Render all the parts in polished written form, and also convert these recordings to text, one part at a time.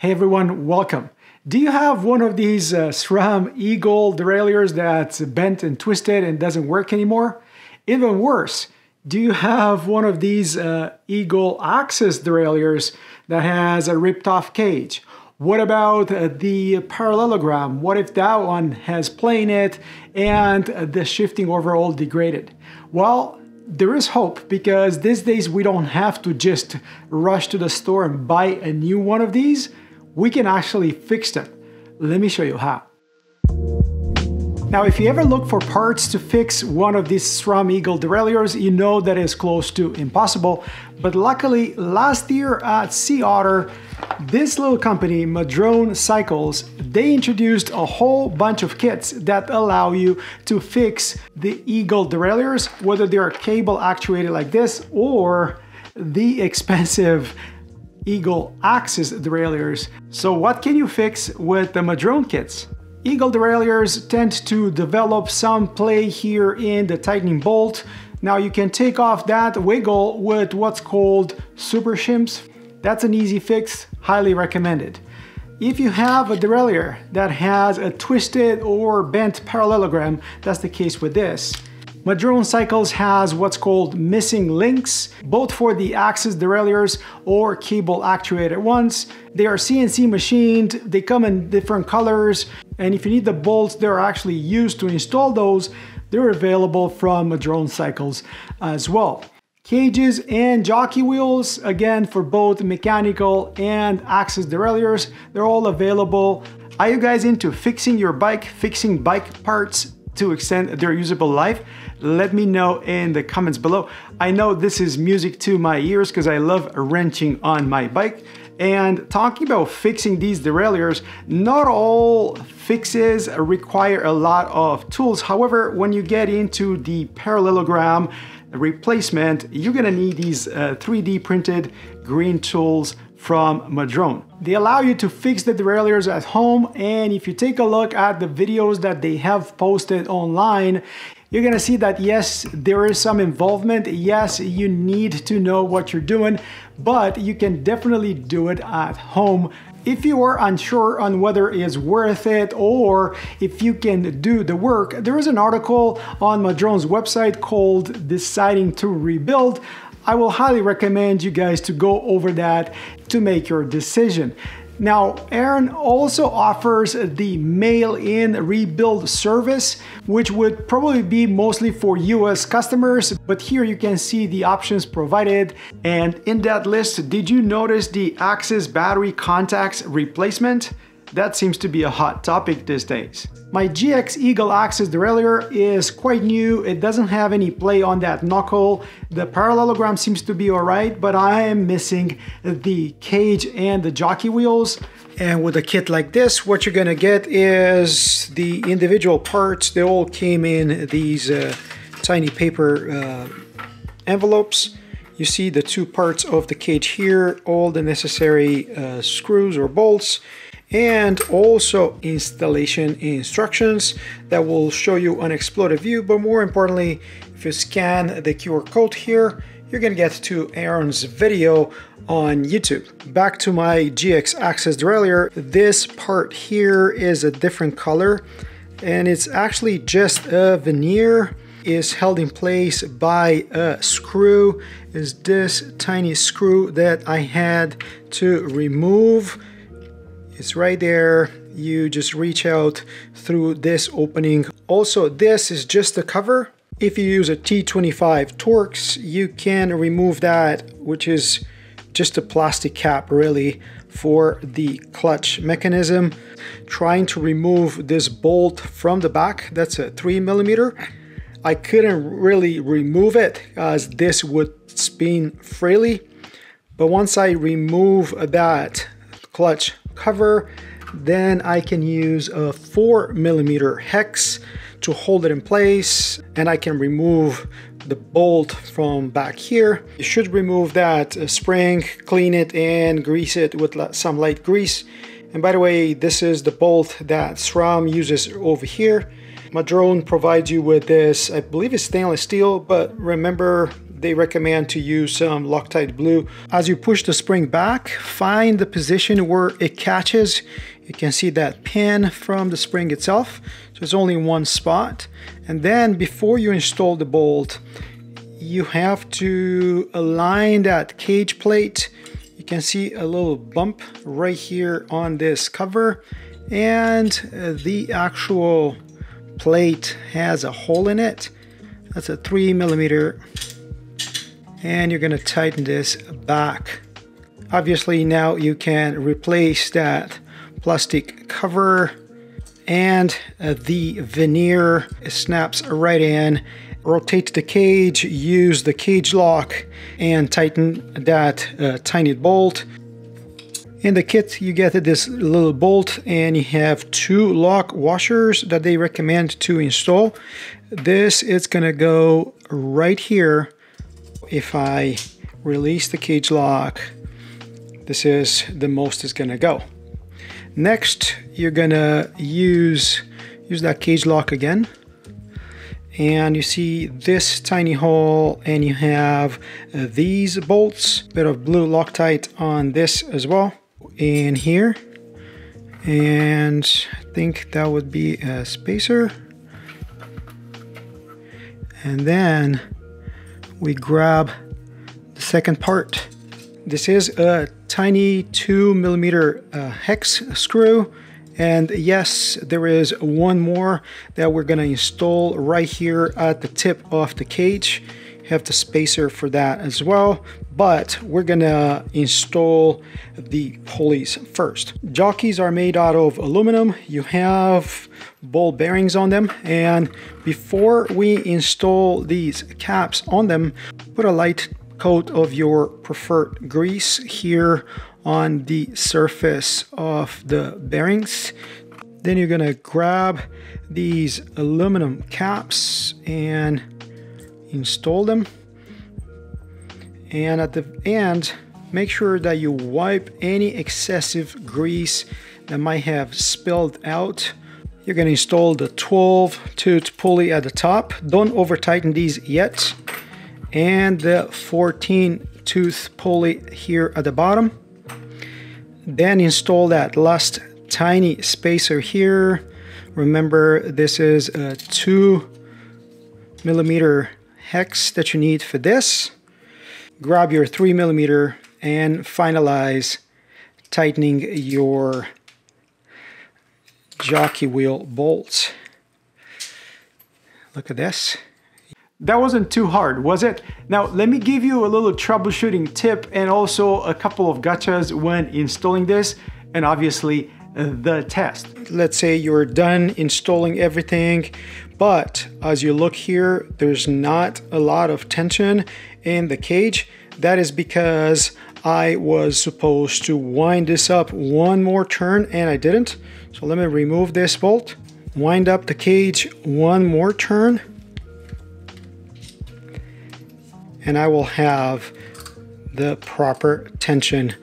Hey everyone, welcome. Do you have one of these SRAM Eagle derailleurs that's bent and twisted and doesn't work anymore? Even worse, do you have one of these Eagle Axis derailleurs that has a ripped off cage? What about the parallelogram? What if that one has play in it and the shifting overall degraded? Well, there is hope, because these days we don't have to just rush to the store and buy a new one of these. We can actually fix them. Let me show you how. Now, if you ever look for parts to fix one of these SRAM Eagle derailleurs, you know that is close to impossible. But luckily, last year at Sea Otter, this little company, Madrone Cycles, they introduced a whole bunch of kits that allow you to fix the Eagle derailleurs, whether they are cable actuated like this or the expensive Eagle Axis derailleurs. So what can you fix with the Madrone kits? Eagle derailleurs tend to develop some play here in the tightening bolt. Now you can take off that wiggle with what's called super shimps. That's an easy fix, highly recommended. If you have a derailleur that has a twisted or bent parallelogram, that's the case with this. Madrone Cycles has what's called missing links, both for the Axis derailleurs or cable actuated ones. They are CNC machined, they come in different colors, and if you need the bolts that are actually used to install those, they're available from Madrone Cycles as well. Cages and jockey wheels, again, for both mechanical and Axis derailleurs, they're all available. Are you guys into fixing your bike, fixing bike parts to extend their usable life? Let me know in the comments below. I know this is music to my ears because I love wrenching on my bike. And talking about fixing these derailleurs, not all fixes require a lot of tools. However, when you get into the parallelogram replacement, you're gonna need these 3D printed green tools from Madrone. They allow you to fix the derailleurs at home, and if you take a look at the videos that they have posted online, you're gonna see that yes, there is some involvement. Yes, you need to know what you're doing, but you can definitely do it at home. If you are unsure on whether it is worth it or if you can do the work, there is an article on Madrone's website called Deciding to Rebuild. I will highly recommend you guys to go over that to make your decision. Now, Aran also offers the mail-in rebuild service, which would probably be mostly for US customers, but here you can see the options provided. And in that list, did you notice the Axis battery contacts replacement? That seems to be a hot topic these days. My GX Eagle Axis derailleur is quite new. It doesn't have any play on that knuckle. The parallelogram seems to be alright, but I am missing the cage and the jockey wheels. And with a kit like this, what you're gonna get is the individual parts. They all came in these tiny paper envelopes. You see the two parts of the cage here, all the necessary screws or bolts, and also installation instructions that will show you an exploded view. But more importantly, if you scan the QR code here, you're gonna get to Aran's video on YouTube. Back to my GX Axis derailleur, this part here is a different color, and it's actually just a veneer. Is held in place by a screw. Is this tiny screw that I had to remove. It's right there. You just reach out through this opening. Also, this is just the cover. If you use a T25 Torx, you can remove that, which is just a plastic cap really for the clutch mechanism. Trying to remove this bolt from the back, that's a 3mm. I couldn't really remove it as this would spin freely. But once I remove that clutch cover, then I can use a 4mm hex to hold it in place, and I can remove the bolt from back here. You should remove that spring, clean it, and grease it with some light grease. And by the way, this is the bolt that SRAM uses over here. Madrone provides you with this, I believe it's stainless steel, but remember they recommend to use some Loctite Blue. As you push the spring back, find the position where it catches. You can see that pin from the spring itself. So it's only one spot. And then before you install the bolt, you have to align that cage plate. You can see a little bump right here on this cover, and the actual plate has a hole in it. That's a 3mm, and you're going to tighten this back. Obviously now you can replace that plastic cover, and the veneer snaps right in. Rotate the cage, use the cage lock, and tighten that tiny bolt. In the kit you get this little bolt, and you have 2 lock washers that they recommend to install. This is gonna go right here. If I release the cage lock, this is the most it's gonna go. Next, you're gonna use that cage lock again. And you see this tiny hole, and you have these bolts, bit of blue Loctite on this as well, in here. And I think that would be a spacer. And then we grab the second part. This is a tiny 2mm hex screw. And yes, there is one more that we're going to install right here at the tip of the cage. You have the spacer for that as well, but we're going to install the pulleys first. Jockeys are made out of aluminum. You have ball bearings on them, and before we install these caps on them, put a light coat of your preferred grease here on the surface of the bearings. Then you're gonna grab these aluminum caps and install them. And at the end, make sure that you wipe any excessive grease that might have spilled out. You're gonna install the 12-tooth pulley at the top. Don't over tighten these yet. And the 14-tooth pulley here at the bottom. Then install that last tiny spacer here. Remember, this is a 2mm hex that you need for this. Grab your 3mm and finalize tightening your jockey wheel bolts. Look at this. That wasn't too hard, was it? Now, let me give you a little troubleshooting tip and also a couple of gotchas when installing this, and obviously the test. Let's say you're done installing everything, but as you look here, there's not a lot of tension in the cage. That is because I was supposed to wind this up one more turn and I didn't. So let me remove this bolt, wind up the cage one more turn, and I will have the proper tension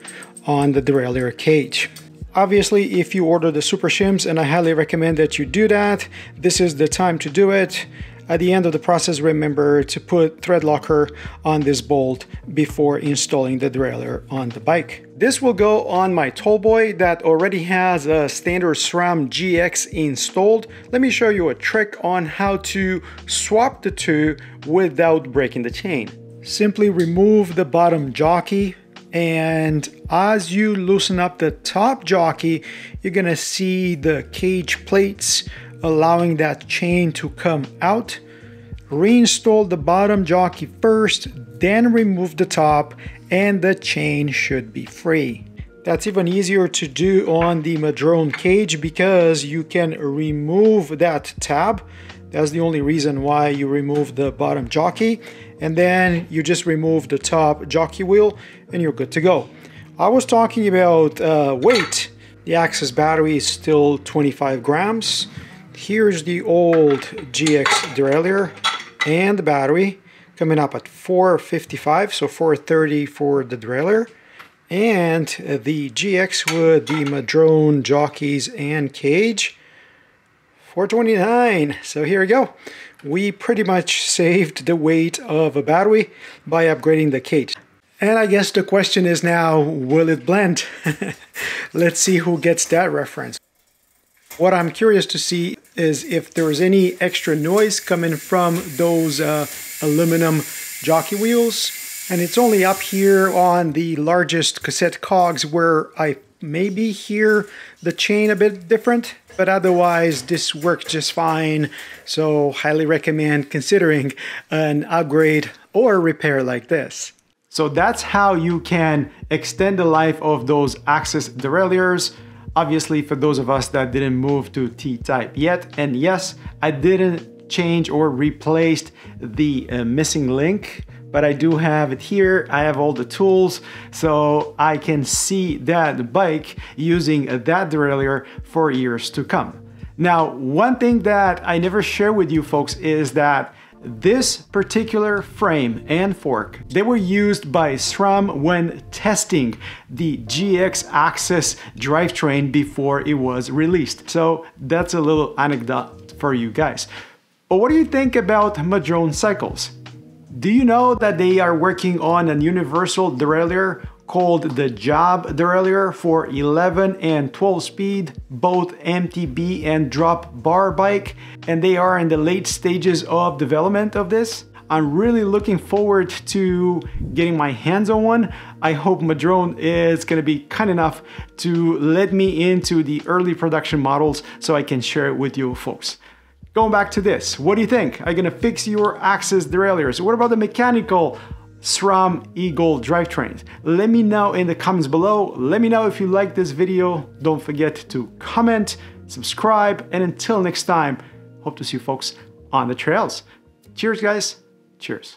on the derailleur cage. Obviously, if you order the Super Shims, and I highly recommend that you do that, this is the time to do it. At the end of the process, remember to put thread locker on this bolt before installing the derailleur on the bike. This will go on my Tallboy that already has a standard SRAM GX installed. Let me show you a trick on how to swap the two without breaking the chain. Simply remove the bottom jockey, and as you loosen up the top jockey, you're gonna see the cage plates allowing that chain to come out. Reinstall the bottom jockey first, then remove the top, and the chain should be free. That's even easier to do on the Madrone cage because you can remove that tab. That's the only reason why you remove the bottom jockey, and then you just remove the top jockey wheel and you're good to go. I was talking about weight. The Axis battery is still 25 grams. Here's the old GX derailleur and the battery coming up at 455, so 430 for the derailleur, and the GX with the Madrone jockeys and cage, 429. So here we go. we pretty much saved the weight of a battery by upgrading the cage. And I guess the question is now, will it blend? Let's see who gets that reference. What I'm curious to see is if there's any extra noise coming from those aluminum jockey wheels. And it's only up here on the largest cassette cogs where I maybe hear the chain a bit different, but otherwise this works just fine. So highly recommend considering an upgrade or repair like this. So that's how you can extend the life of those AXS derailleurs. Obviously, for those of us that didn't move to T-type yet, and yes, I didn't change or replaced the missing link, but I do have it here. I have all the tools, so I can see that bike using that derailleur for years to come. Now, one thing that I never share with you folks is that this particular frame and fork, they were used by SRAM when testing the GX AXS drivetrain before it was released. So that's a little anecdote for you guys. But what do you think about Madrone Cycles? Do you know that they are working on a universal derailleur called the Job derailleur for 11 and 12 speed, both MTB and drop bar bike, and they are in the late stages of development of this. I'm really looking forward to getting my hands on one. I hope Madrone is going to be kind enough to let me into the early production models so I can share it with you folks. Going back to this, what do you think? Are you going to fix your AXS derailleurs? What about the mechanical SRAM Eagle drivetrains? Let me know in the comments below. Let me know if you like this video. Don't forget to comment, subscribe, and until next time, hope to see you folks on the trails. Cheers, guys. Cheers.